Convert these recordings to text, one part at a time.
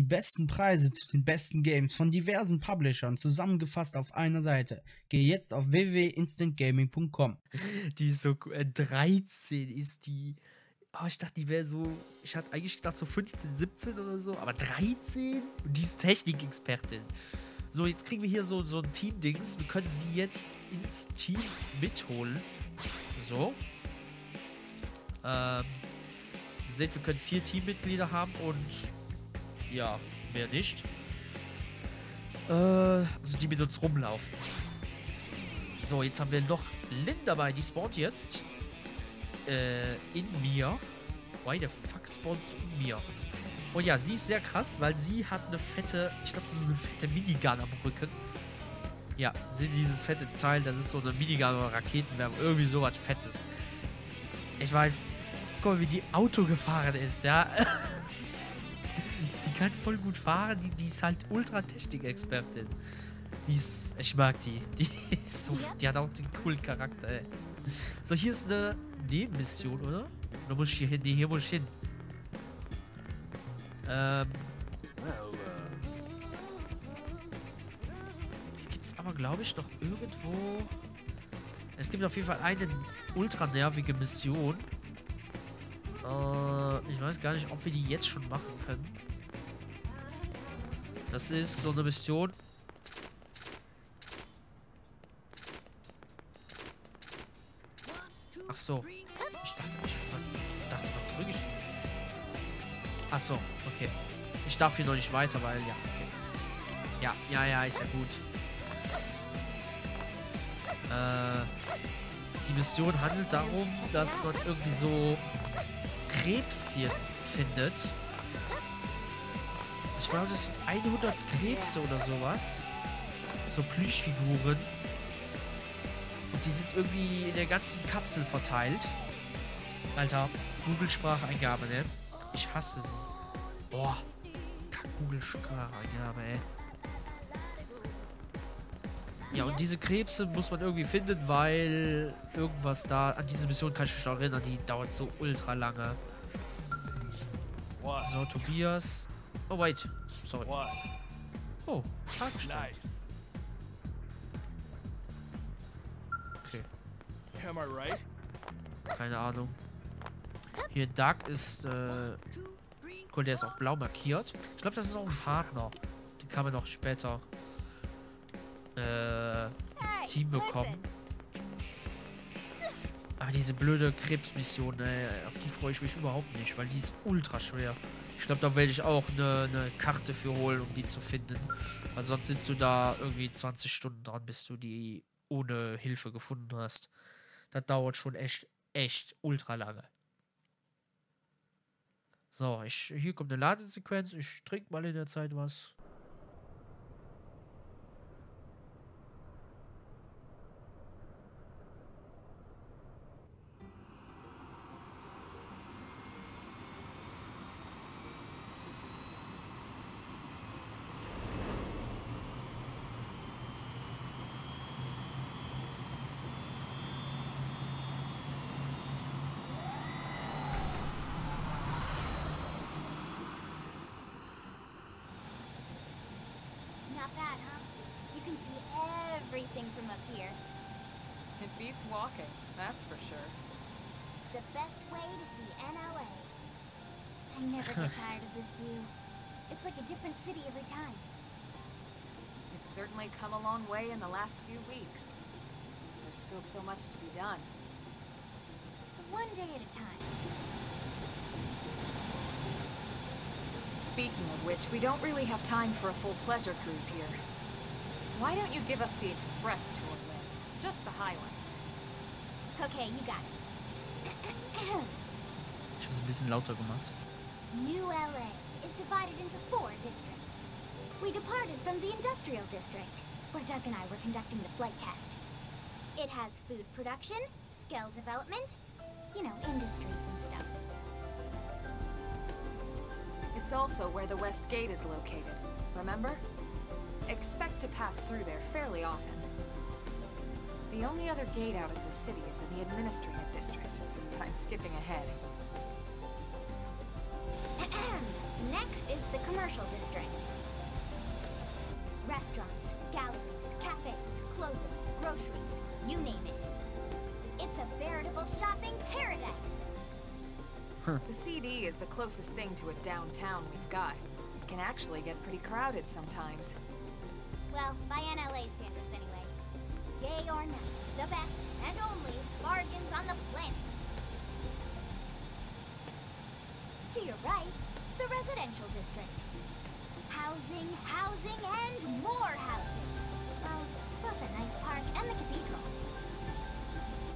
besten Preise zu den besten Games von diversen Publishern zusammengefasst auf einer Seite. Gehe jetzt auf www.instantgaming.com. Die ist so 13 ist die. Oh, ich dachte, die wäre so. Ich hatte eigentlich gedacht, so 15, 17 oder so. Aber 13? Und die ist Technikexpertin. So, jetzt kriegen wir hier so ein Team-Dings. Wir können sie jetzt ins Team mitholen. So. Ihr seht, wir können 4 Teammitglieder haben und. Ja, mehr nicht. Also die mit uns rumlaufen. So, jetzt haben wir noch Lynn dabei. Die spawnt jetzt. In mir. Why the fuck spawnst du in mir? Und ja, sie ist sehr krass, weil sie hat eine fette, ich glaube, so eine fette Minigun am Rücken. Ja, seht ihr dieses fette Teil? Das ist so eine Minigun oder Raketenwerfer. Irgendwie sowas Fettes. Ich meine, guck mal, wie die Auto gefahren ist, ja. Die kann voll gut fahren. Die ist halt Ultra-Technik-Expertin. Die ist, ich mag die. Die ist so, die hat auch den coolen Charakter, ey. So, hier ist eine Nebenmission, oder? Oder muss ich hier hin? Nee, hier muss ich hin. Hier gibt es aber, glaube ich, noch irgendwo... Es gibt auf jeden Fall eine ultra nervige Mission. Ich weiß gar nicht, ob wir die jetzt schon machen können. Das ist so eine Mission... Ach so. Ich dachte, was drücke ich? Ach so, okay. Ich darf hier noch nicht weiter, weil, ja, okay. Ja, ist ja gut. Die Mission handelt darum, dass man irgendwie so Krebschen findet. Ich glaube, das sind 100 Krebse oder sowas. So Plüschfiguren. Und die sind irgendwie in der ganzen Kapsel verteilt. Alter, Google-Spracheingabe, ne? Ich hasse sie. Boah. Kack-Google-Spracheingabe, ey. Ja, und diese Krebse muss man irgendwie finden, weil irgendwas da... An diese Mission kann ich mich noch erinnern, die dauert so ultra lange. So, Tobias. Oh, wait. Sorry. Oh, Frage gestellt. Okay. Am I right? Keine Ahnung. Hier Dark ist, cool, der ist auch blau markiert. Ich glaube, das ist auch ein Partner. Den kann man noch später ins Team bekommen. Aber diese blöde Krebsmission, auf die freue ich mich überhaupt nicht, weil die ist ultra schwer. Ich glaube, da werde ich auch eine Karte für holen, um die zu finden. Weil sonst sitzt du da irgendwie 20 Stunden dran, bis du die ohne Hilfe gefunden hast. Das dauert schon echt ultra lange. So, hier kommt eine Ladesequenz. Ich trinke mal in der Zeit was. Not bad, huh? You can see everything from up here. It beats walking, that's for sure. The best way to see NLA. I never get tired of this view. It's like a different city every time. It's certainly come a long way in the last few weeks. There's still so much to be done. One day at a time. Speaking of which, we don't really have time for a full pleasure cruise here. Why don't you give us the express tour, Lynn? Just the highlights. Okay, you got it. Ich habe es ein bisschen lauter gemacht. New LA is divided into 4 districts. We departed from the industrial district, where Doug and I were conducting the flight test. It has food production, skill development, you know, industries and stuff. It's also where the West Gate is located, remember? Expect to pass through there fairly often. The only other gate out of the city is in the administrative district, but I'm skipping ahead. Next is the commercial district. Restaurants, galleries, cafes, clothing, groceries, you name it. It's a veritable shopping paradise. The CD is the closest thing to a downtown we've got. It can actually get pretty crowded sometimes. Well, by NLA standards anyway. Day or night, the best and only bargains on the planet. To your right, the residential district. Housing, housing, and more housing. Well, plus a nice park and the cathedral.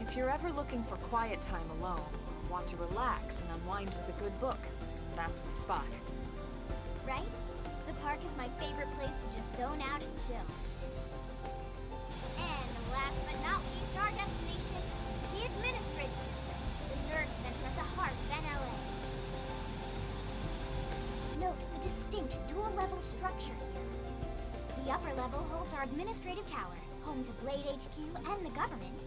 If you're ever looking for quiet time alone, or want to relax and unwind with a good book, that's the spot. Right? The park is my favorite place to just zone out and chill. And last but not least, our destination, the administrative district, the nerve center at the heart of NLA. Note the distinct dual-level structure here. The upper level holds our administrative tower, home to Blade HQ and the government.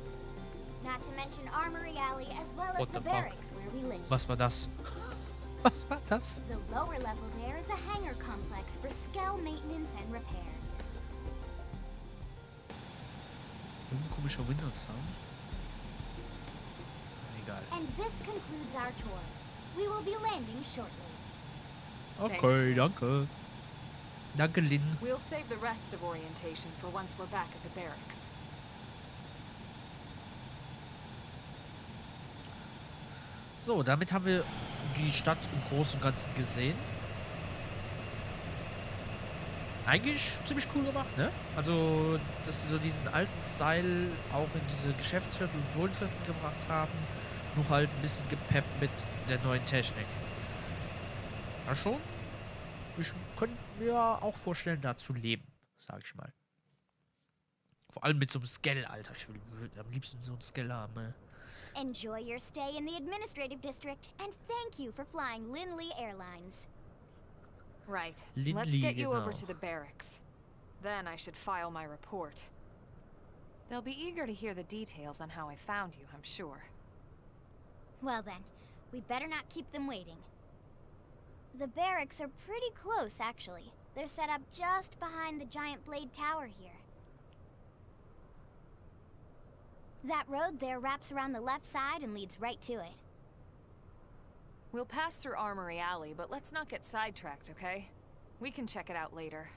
Not to mention Armory Alley as well as the barracks where we live. Was war das? Was war das? The lower level there is a hangar complex for scale maintenance and repairs. Komischer Windows-Sound. Egal. And this concludes our tour. We will be landing shortly. Okay, danke. Danke, Lynn. We'll save the rest of orientation for once we're back at the barracks. So, damit haben wir die Stadt im Großen und Ganzen gesehen. Eigentlich ziemlich cool gemacht, ne? Also, dass sie so diesen alten Style auch in diese Geschäftsviertel und Wohnviertel gebracht haben. Nur halt ein bisschen gepeppt mit der neuen Technik. Ja schon. Ich könnte mir auch vorstellen, da zu leben, sag ich mal. Vor allem mit so einem Skell, Alter. Ich würde am liebsten so ein Skell haben, ne? Enjoy your stay in the administrative district, and thank you for flying Lindley Airlines. Right. Lindley, Let's get you over genau. to the barracks. Then I should file my report. They'll be eager to hear the details on how I found you, I'm sure. Well then, we'd better not keep them waiting. The barracks are pretty close, actually. They're set up just behind the giant blade tower here. That road there wraps around the left side and leads right to it. We'll pass through Armory Alley, but let's not get sidetracked, okay? We can check it out later.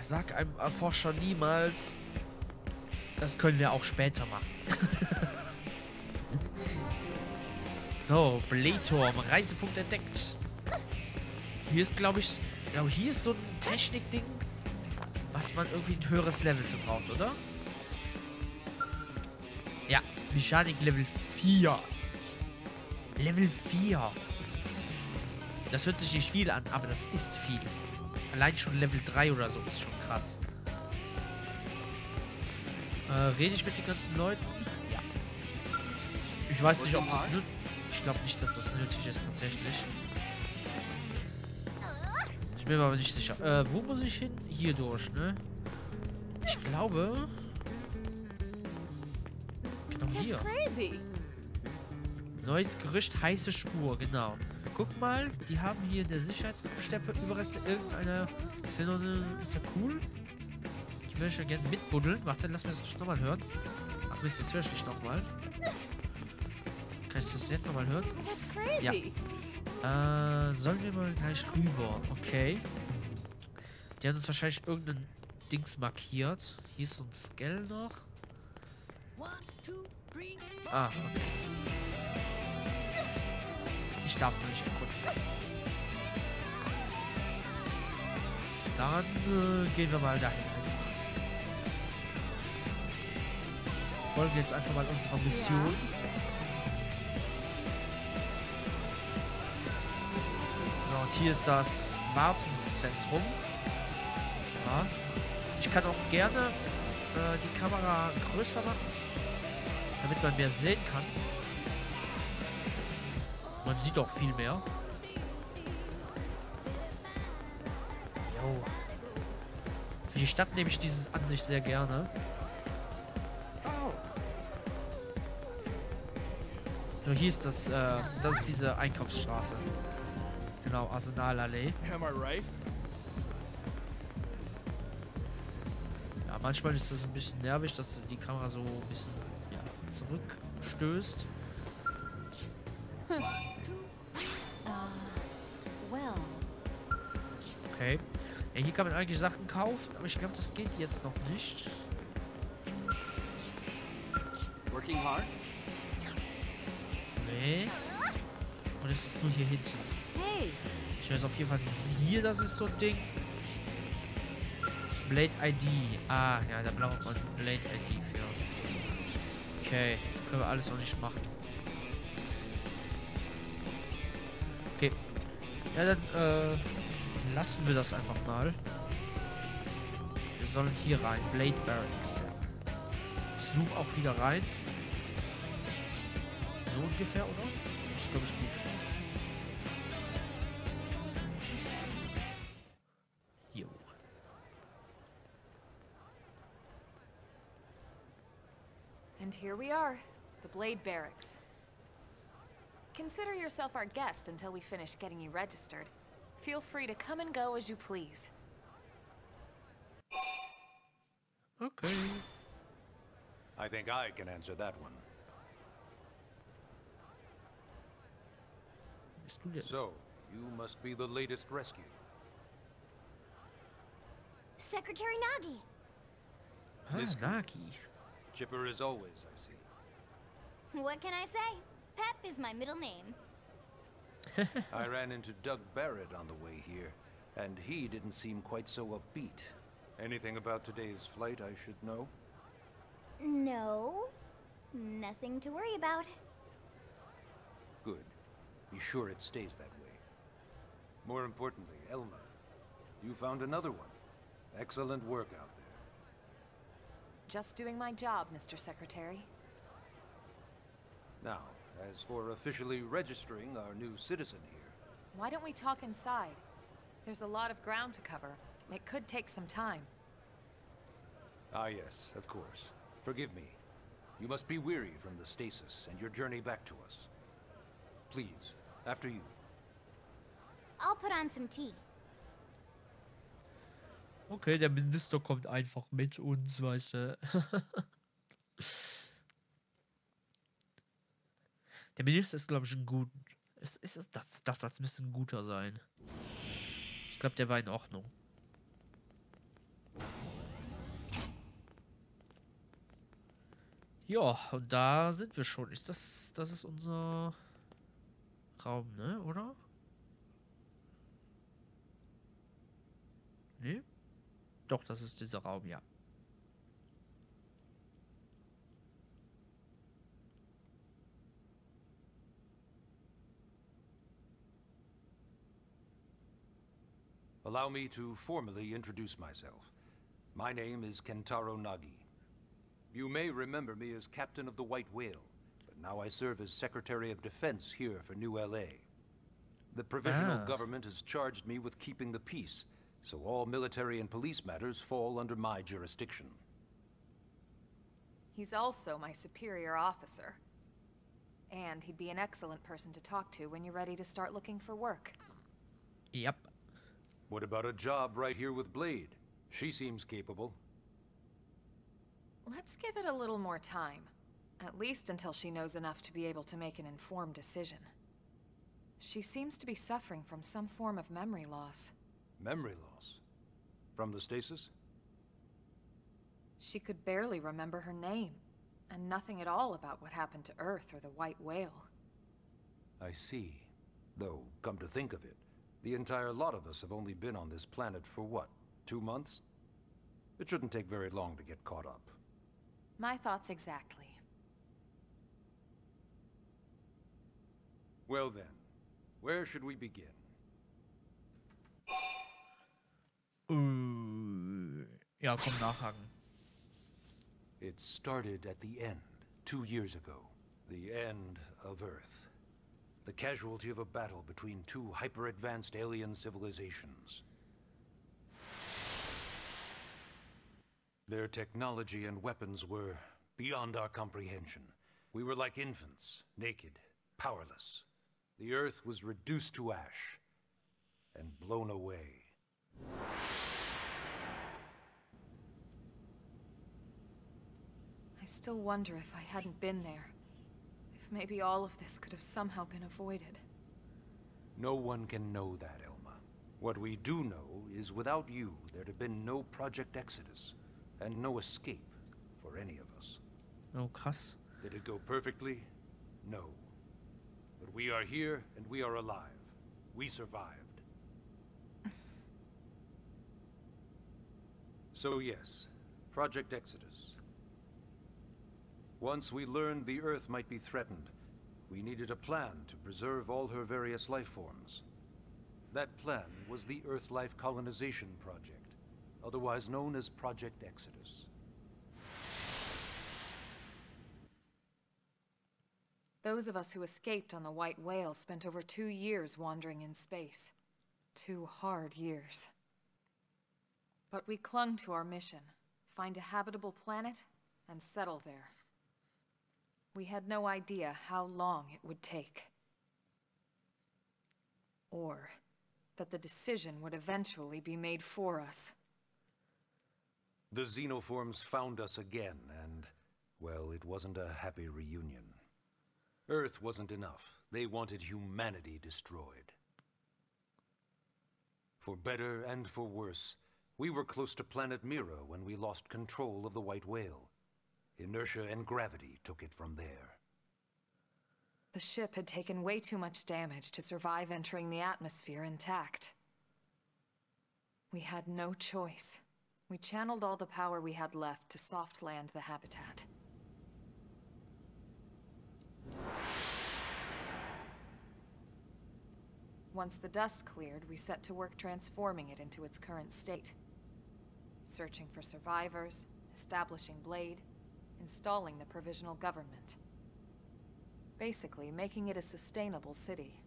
Sag einem Erforscher niemals, das können wir auch später machen. So, Blähturm, Reisepunkt entdeckt. Hier ist, glaube ich, hier ist so ein Technikding, was man irgendwie ein höheres Level für braucht, oder? Ja, Mechanik Level 4. Level 4. Das hört sich nicht viel an, aber das ist viel. Allein schon Level 3 oder so ist schon krass. Rede ich mit den ganzen Leuten? Ja. Ich weiß nicht, ob das... Ich glaube nicht, dass das nötig ist, tatsächlich. Ich bin mir aber nicht sicher. Wo muss ich hin? Hier durch, ne? Ich glaube... Genau hier. Neues Gerücht, heiße Spur, genau. Guck mal, die haben hier in der Sicherheitssteppe Überreste irgendeiner Xenoformen. Ist ja cool. Die würde ich ja gerne mitbuddeln. Warte, lass mir das nochmal hören. Ach Mist, das höre ich nicht nochmal. Kann ich das jetzt nochmal hören? Ja. Sollen wir mal gleich rüber? Okay. Die haben uns wahrscheinlich irgendein Dings markiert. Hier ist so ein Skell noch. Ah, okay. Ich darf noch nicht erkunden. Dann gehen wir mal dahin einfach. Folgen jetzt einfach mal unserer Mission. So, und hier ist das Wartungszentrum. Ja. Ich kann auch gerne die Kamera größer machen, damit man mehr sehen kann. Man sieht auch viel mehr. Jo. Für die Stadt nehme ich dieses an sich sehr gerne. So, hier ist das ist diese Einkaufsstraße. Genau, Armory Alley. Am I right? Ja, manchmal ist das ein bisschen nervig, dass die Kamera so ein bisschen zurückstößt. Okay. Ja, hier kann man eigentlich Sachen kaufen, aber ich glaube, das geht jetzt noch nicht. Working hard? Nee. Und es ist nur hier hinten. Hey! Ich weiß auf jeden Fall, hier, das ist so ein Ding. Blade ID. Ah, ja, da braucht man Blade ID für. Okay, können wir alles noch nicht machen. Okay. Ja, dann, lassen wir das einfach mal. Wir sollen hier rein. Blade Barracks. Ich zoom auch wieder rein. So ungefähr, oder? Das ist, glaube ich, gut. Jo. And here we are, the Blade Barracks. Consider yourself our guest until we finish getting you registered. Feel free to come and go as you please. Okay. I think I can answer that one. Bist du denn? So, you must be the latest rescue. Secretary Nagi. Ah, This- Nagi. Chipper as always, I see. What can I say? Pep is my middle name. I ran into Doug Barrett on the way here, and he didn't seem quite so upbeat. Anything about today's flight I should know? No, nothing to worry about. Good. Be sure it stays that way. More importantly, Elma, you found another one. Excellent work out there. Just doing my job, Mr. Secretary. Now, as for officially registering our new citizen here, Why don't we talk inside? There's a lot of ground to cover. It could take some time. ah yes, of course. Forgive me. You must be weary from the stasis and your journey back to us. Please, after you. I'll put on some tea. Okay, der Minister kommt einfach mit uns, weißt du. Der Minister ist, glaube ich, ein guter. Das müsste ein guter sein. Ich glaube, der war in Ordnung. Ja, und da sind wir schon. Das ist unser Raum, ne? Oder? Ne? Doch, das ist dieser Raum, ja. Allow me to formally introduce myself. My name is Kentaro Nagi. You may remember me as Captain of the White Whale, but now I serve as Secretary of Defense here for New LA. The provisional government has charged me with keeping the peace, so all military and police matters fall under my jurisdiction. He's also my superior officer. And he'd be an excellent person to talk to when you're ready to start looking for work. Yep. What about a job right here with Blade? She seems capable. Let's give it a little more time. At least until she knows enough to be able to make an informed decision. She seems to be suffering from some form of memory loss. Memory loss? From the stasis? She could barely remember her name, and nothing at all about what happened to Earth or the White Whale. I see. Though, come to think of it, the entire lot of us have only been on this planet for what, 2 months? It shouldn't take very long to get caught up. My thoughts exactly. Well then, where should we begin? Ja, komm, nachhaken. It started at the end, 2 years ago. The end of Earth. The casualty of a battle between two hyper-advanced alien civilizations. Their technology and weapons were beyond our comprehension. We were like infants, naked, powerless. The Earth was reduced to ash and blown away. I still wonder if I hadn't been there. If maybe all of this could have somehow been avoided. No one can know that, Elma. What we do know is without you, there'd have been no Project Exodus, and no escape for any of us. Oh, krass. Did it go perfectly? No. But we are here, and we are alive. We survived. So yes, Project Exodus. Once we learned the Earth might be threatened, we needed a plan to preserve all her various life forms. That plan was the Earth Life Colonization Project, otherwise known as Project Exodus. Those of us who escaped on the White Whale spent over 2 years wandering in space. 2 hard years. But we clung to our mission, find a habitable planet and settle there. We had no idea how long it would take. Or that the decision would eventually be made for us. The Xenoforms found us again, and, well, it wasn't a happy reunion. Earth wasn't enough. They wanted humanity destroyed. For better and for worse, we were close to planet Mira when we lost control of the White Whale. Inertia and gravity took it from there. The ship had taken way too much damage to survive entering the atmosphere intact. We had no choice. We channeled all the power we had left to soft land the habitat. Once the dust cleared, we set to work transforming it into its current state. Searching for survivors, establishing Blade, installing the provisional government. Basically, making it a sustainable city.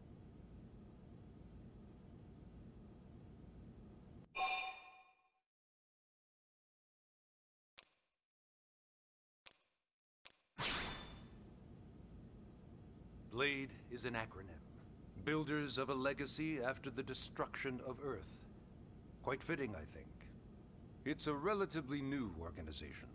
Blade is an acronym. Builders of a legacy after the destruction of Earth. Quite fitting, I think. It's a relatively new organization.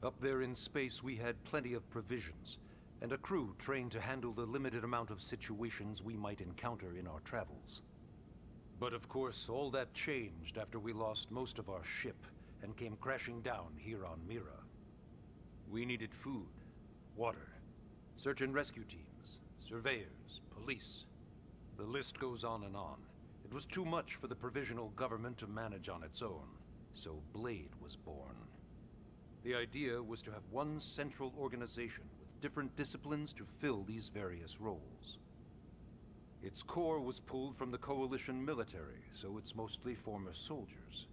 Up there in space, we had plenty of provisions, and a crew trained to handle the limited amount of situations we might encounter in our travels. But of course, all that changed after we lost most of our ship and came crashing down here on Mira. We needed food, water, search and rescue teams, surveyors, police. The list goes on and on. It was too much for the provisional government to manage on its own, so Blade was born. The idea was to have one central organization with different disciplines to fill these various roles. Its core was pulled from the Coalition military, so it's mostly former soldiers.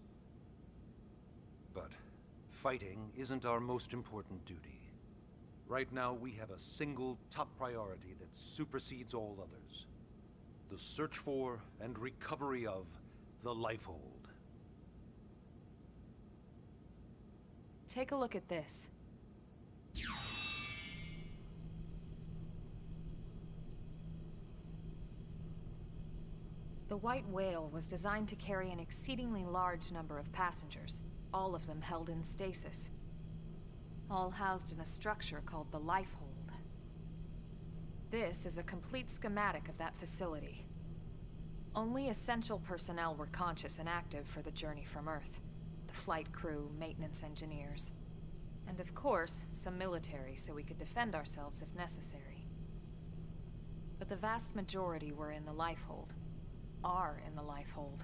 But fighting isn't our most important duty. Right now, we have a single top priority that supersedes all others. The search for and recovery of the Lifehold. Take a look at this. The White Whale was designed to carry an exceedingly large number of passengers, all of them held in stasis. All housed in a structure called the Lifehold. This is a complete schematic of that facility. Only essential personnel were conscious and active for the journey from Earth. The flight crew, maintenance engineers. And of course, some military so we could defend ourselves if necessary. But the vast majority were in the Lifehold. Are in the Lifehold.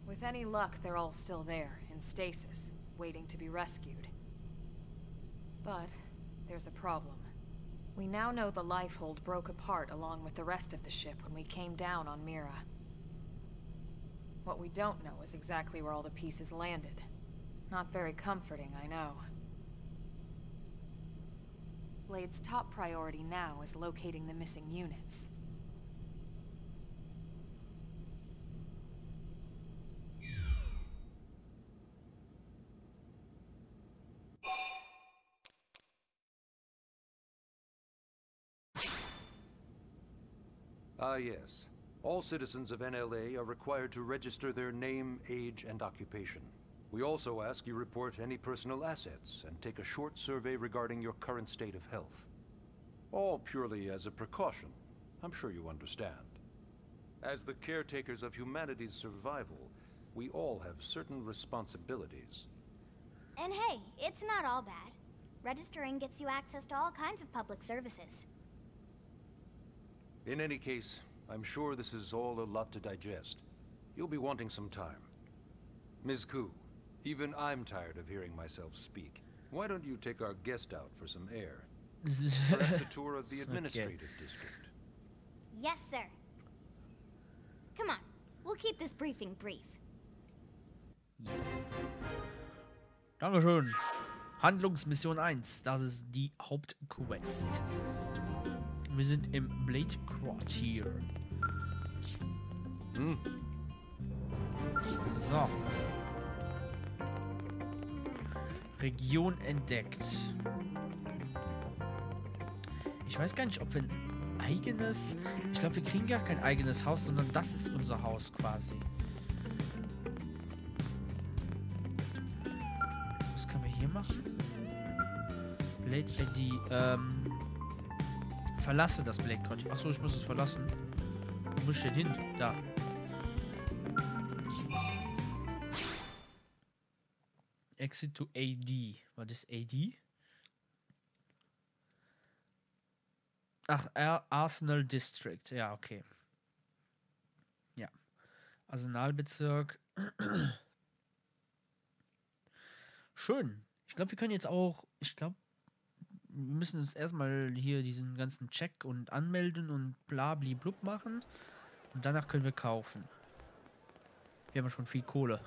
With any luck, they're all still there, in stasis, waiting to be rescued. But there's a problem. We now know the Lifehold broke apart along with the rest of the ship when we came down on Mira. What we don't know is exactly where all the pieces landed. Not very comforting, I know. Blade's top priority now is locating the missing units. Ah, yes. All citizens of NLA are required to register their name, age, and occupation. We also ask you report any personal assets and take a short survey regarding your current state of health. All purely as a precaution. I'm sure you understand. As the caretakers of humanity's survival, we all have certain responsibilities. And hey, it's not all bad. Registering gets you access to all kinds of public services. In any case, I'm sure this is all a lot to digest. You'll be wanting some time. Ms. Koo, even I'm tired of hearing myself speak. Why don't you take our guest out for some air? Perhaps a tour of the administrative district. Yes, sir. Come on, we'll keep this briefing brief. Yes. Dankeschön. Handlungsmission 1. Das ist die Hauptquest. Wir sind im Blade Quartier. So. Region entdeckt. Ich weiß gar nicht, ob wir ein eigenes... Ich glaube, wir kriegen gar kein eigenes Haus, sondern das ist unser Haus quasi. Was können wir hier machen? Blade ID. Verlasse das Blade Quartier. Achso, ich muss es verlassen. Wo muss ich denn hin? Da. Exit to AD. Was ist AD? Ach, Arsenal District. Ja, okay. Ja. Arsenalbezirk. Schön. Ich glaube, wir können jetzt auch... Ich glaube, wir müssen uns erstmal hier diesen ganzen Check und anmelden und blabli-blub machen. Und danach können wir kaufen. Wir haben schon viel Kohle.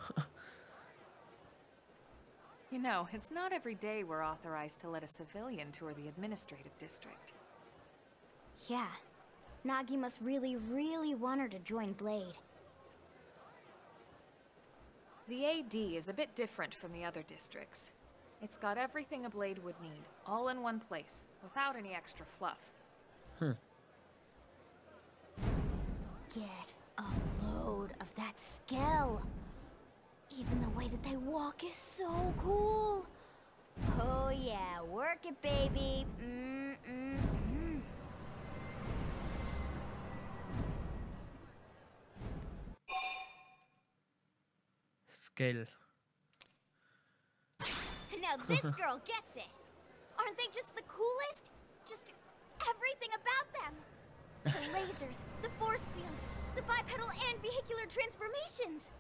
You know, it's not every day we're authorized to let a civilian tour the administrative district. Yeah. Nagi must really, really want her to join Blade. The AD is a bit different from the other districts. It's got everything a Blade would need, all in one place, without any extra fluff. Get a load of that skell. Even the way that they walk is so cool. Oh yeah, work it, baby. Scale. Now this girl gets it. Aren't they just the coolest? Just everything about them. The lasers, the force fields, the bipedal and vehicular transformations.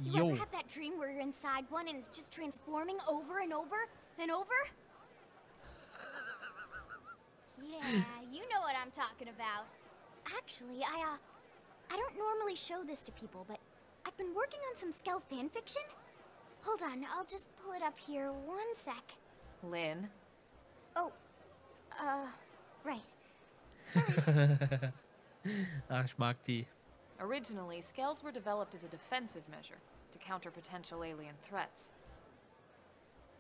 You ever have that dream where you're inside one and it's just transforming over and over and over? Yeah, you know what I'm talking about. Actually, I don't normally show this to people, but I've been working on some Skell fanfiction. Hold on, I'll just pull it up here 1 sec. Lynn? Oh, right. Sorry. Ach, ich mag die. Originally, Skells were developed as a defensive measure to counter potential alien threats.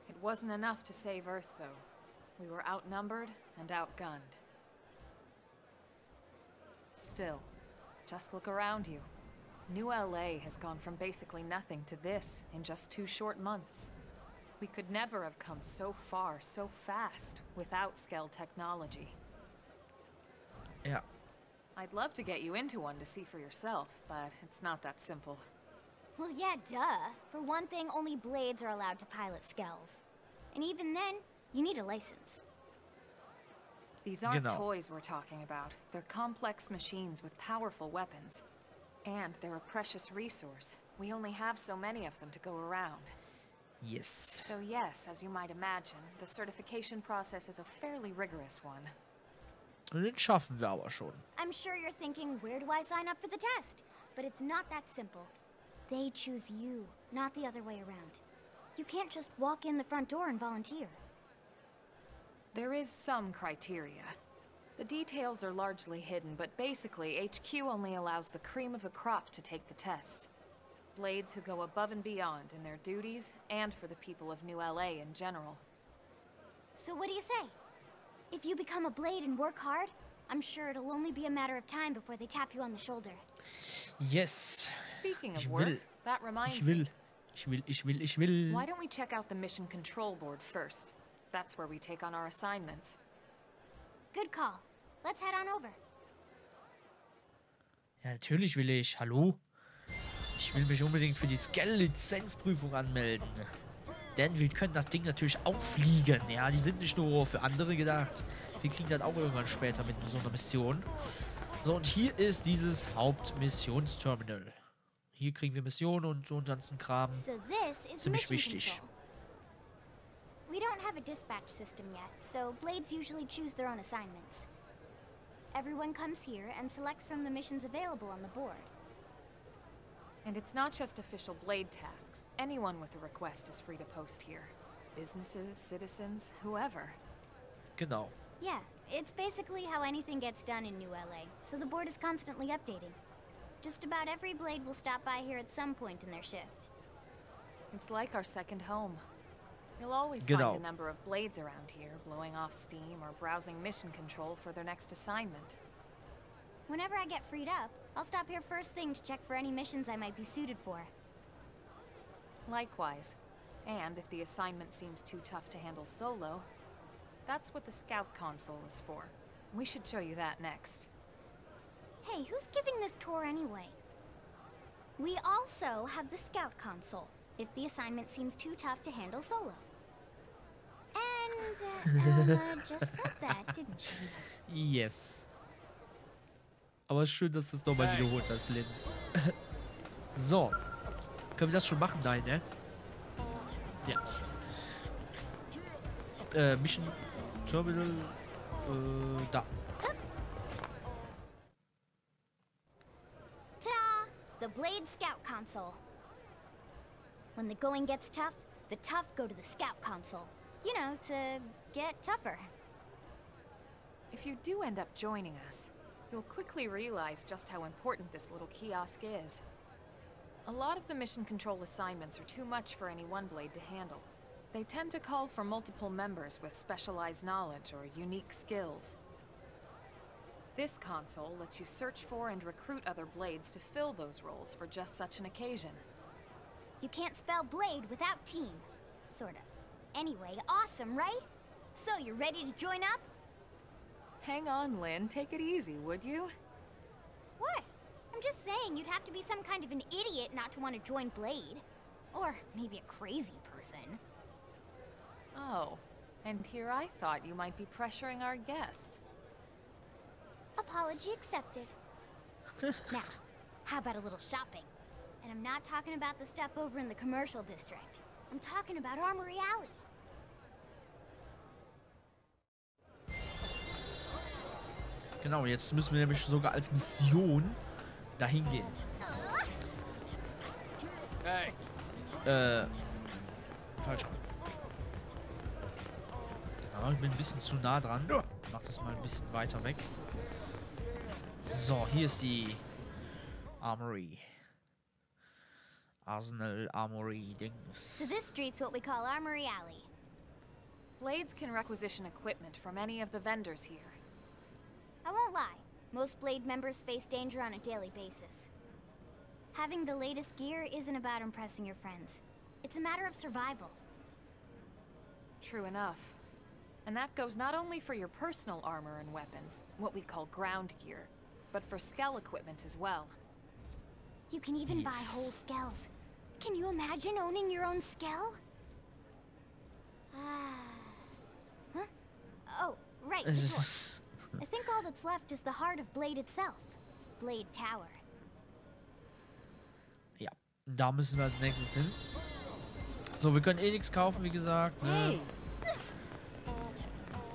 It wasn't enough to save Earth, though. We were outnumbered and outgunned. Still, just look around you. New LA has gone from basically nothing to this in just 2 short months. We could never have come so far, so fast, without Skell technology. Ja. I'd love to get you into one to see for yourself, but it's not that simple. Well, yeah, duh. For one thing, only Blades are allowed to pilot Skells. And even then, you need a license. These aren't Genau. toys we're talking about. They're complex machines with powerful weapons. And they're a precious resource. We only have so many of them to go around. Yes. So yes, as you might imagine, the certification process is a fairly rigorous one. Und den schaffen wir aber schon. I'm sure you're thinking, where do I sign up for the test? But it's not that simple. They choose you, not the other way around. You can't just walk in the front door and volunteer. There is some criteria. The details are largely hidden, but basically, HQ only allows the cream of the crop to take the test. Blades who go above and beyond in their duties, and for the people of New LA in general. So what do you say? If you become a Blade and work hard, I'm sure it'll only be a matter of time before they tap you on the shoulder. Yes. Speaking of Ich work, will. that reminds Ich will. me. Ich will. Why don't we check out the mission control board first? That's where we take on our assignments. Good call. Let's head on over. Ja, natürlich will ich. Hallo? Ich will mich unbedingt für die Scale-Lizenzprüfung anmelden. Denn wir können das Ding natürlich auch fliegen. Ja, die sind nicht nur für andere gedacht. Wir kriegen das auch irgendwann später mit so einer Mission. So, und hier ist dieses Hauptmissionsterminal. Hier kriegen wir Missionen und so einen ganzen Kram. So this is Ziemlich mission wichtig. control. We don't have a dispatch system yet, so Blades usually choose their own assignments. Everyone comes here and selects from the missions available on the board. And it's not just official Blade tasks. Anyone with a request is free to post here. Businesses, citizens, whoever. Genau. Yeah, it's basically how anything gets done in New LA, so the board is constantly updating. Just about every Blade will stop by here at some point in their shift. It's like our second home. You'll always Genau. find a number of Blades around here, blowing off steam or browsing mission control for their next assignment. Whenever I get freed up, I'll stop here first thing to check for any missions I might be suited for. Likewise. And if the assignment seems too tough to handle solo, that's what the Scout console is for. We should show you that next. Hey, who's giving this tour anyway? We also have the Scout console, if the assignment seems too tough to handle solo. And, just said that, didn't she? Yes. Aber schön, dass du es nochmal wiederholt hast, Lynn. So. Können wir das schon machen? Nein, ne? Ja. Mission Terminal. Da. Ta-da! The Blade Scout console. When the going gets tough, the tough go to the Scout console. You know, to get tougher. If you do end up joining us, you'll quickly realize just how important this little kiosk is. A lot of the mission control assignments are too much for any one Blade to handle. They tend to call for multiple members with specialized knowledge or unique skills. This console lets you search for and recruit other Blades to fill those roles for just such an occasion. You can't spell Blade without team. Sorta. Anyway, awesome, right? So, you're ready to join up? Hang on, Lynn. Take it easy, would you? What? I'm just saying you'd have to be some kind of an idiot not to want to join Blade. Or maybe a crazy person. Oh, and here I thought you might be pressuring our guest. Apology accepted. Now, how about a little shopping? And I'm not talking about the stuff over in the commercial district. I'm talking about Armory Alley. Genau, jetzt müssen wir nämlich sogar als Mission dahin gehen. Hey. Falsch rum. Ja, ich bin ein bisschen zu nah dran. Mach das mal ein bisschen weiter weg. So, hier ist die Armory. Arsenal, Armory, Dings. So this street's what we call Armory Alley. Blades can requisition equipment from any of the vendors here. I won't lie, most Blade members face danger on a daily basis. Having the latest gear isn't about impressing your friends. It's a matter of survival. True enough. And that goes not only for your personal armor and weapons, what we call ground gear, but for Skell equipment as well. You can even buy whole skells. Can you imagine owning your own skell? Huh? Oh, right, the door. I think all that's left is the heart of Blade itself. Blade Tower. Ja, da müssen wir als nächstes hin. So, wir können eh nichts kaufen, wie gesagt, ne?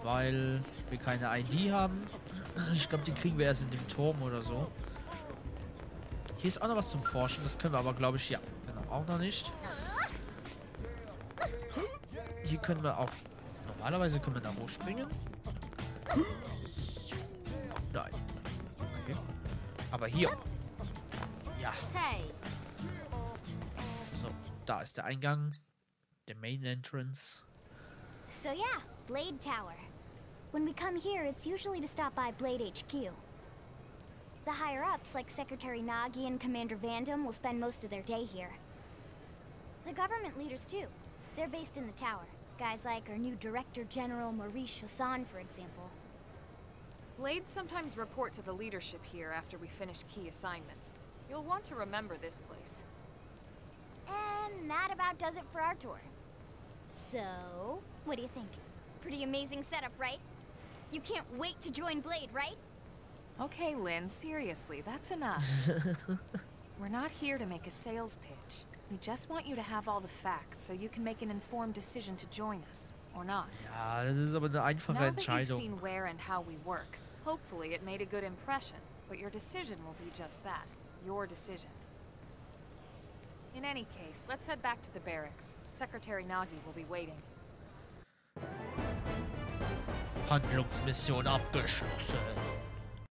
Weil wir keine ID haben. Ich glaube, die kriegen wir erst in dem Turm oder so. Hier ist auch noch was zum Forschen. Das können wir aber, glaube ich, ja, genau, auch noch nicht. Hier können wir auch... Normalerweise können wir da hochspringen. Nein. Okay. Aber hier. Ja. So, da ist der Eingang. Der Main Entrance. So yeah, Blade Tower. When we come here, it's usually to stop by Blade HQ. The higher-ups, like Secretary Nagi and Commander Vandam, will spend most of their day here. The government leaders, too. They're based in the tower. Guys like our new Director General Maurice Chassan, for example. Blades sometimes report to the leadership here after we finish key assignments. You'll want to remember this place. And that about does it for our tour. So, what do you think? Pretty amazing setup, right? You can't wait to join Blade, right? Okay, Lynn, seriously, that's enough. We're not here to make a sales pitch. We just want you to have all the facts so you can make an informed decision to join us, or not. Ja, das ist aber eine einfache Now that you've Entscheidung. seen where and how we work, hopefully it made a good impression, but your decision will be just that, your decision. In any case, let's head back to the barracks. Secretary Nagi will be waiting. Handlungsmission abgeschlossen.